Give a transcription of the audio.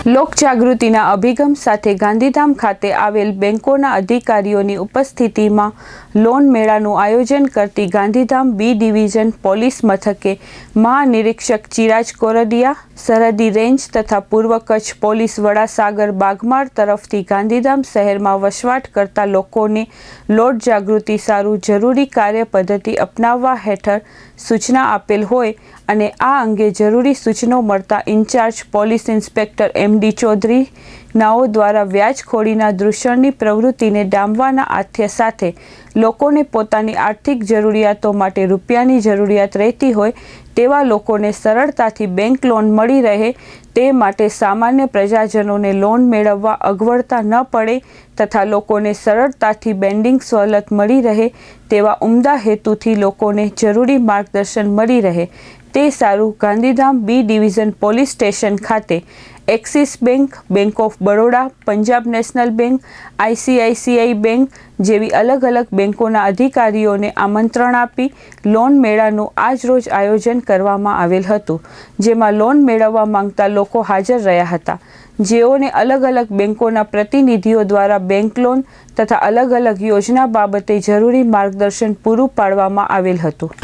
લોકજાગૃતિના અભિગમ સાથે ગાંધીધામ ખાતે આવેલ બેંકોના અધિકારીઓની ઉપસ્થિતિમાં લોન મેળાનું આયોજન કરતી ગાંધીધામ બી ડિવિઝન પોલીસ મથકે મહાનિરીક્ષક ચિરાજ કોરડિયા, સરહદી રેન્જ તથા પૂર્વ કચ્છ પોલીસ વડા સાગર બાગમાળ તરફથી ગાંધીધામ શહેરમાં વસવાટ કરતા લોકોને લોક જાગૃતિ સારું જરૂરી કાર્ય પદ્ધતિ અપનાવવા હેઠળ સૂચના આપેલ હોય અને આ અંગે જરૂરી સૂચનો મળતા incharge police inspector MD Chaudhary નાઓ દ્વારા વ્યાજખોરીના દૂષણની પ્રવૃત્તિને ડામવાના આથ્ય સાથે લોકોને પોતાની આર્થિક જરૂરિયાતો માટે રૂપિયાની જરૂરિયાત રહેતી હોય તેવા લોકોને સરળતાથી બેંક લોન મળી રહે તે માટે સામાન્ય પ્રજાજનોને લોન મેળવવા અગવડતા ન પડે તથા લોકોને સરળતાથી બેન્ડિંગ સવલત મળી રહે તેવા ઉમદા હેતુથી લોકોને જરૂરી માર્ગદર્શન મળી રહે તે સારું Gandhidham B division police station ખાતે Axis bank, bank of Baroda, Punjab national bank, ICICI bank જેવી અલગ અલગ બેંકોના અધિકારીઓને આમંત્રણ આપી લોન મેળાનું આજરોજ આયોજન કરવામાં આવેલ હતું, જેમાં લોન મેળવવા માંગતા લોકો હાજર રહ્યા હતા, જેઓને અલગ અલગ બેંકોના પ્રતિનિધિઓ દ્વારા બેંક લોન તથા અલગ અલગ યોજના બાબતે જરૂરી માર્ગદર્શન પૂરું પાડવામાં આવેલ હતું।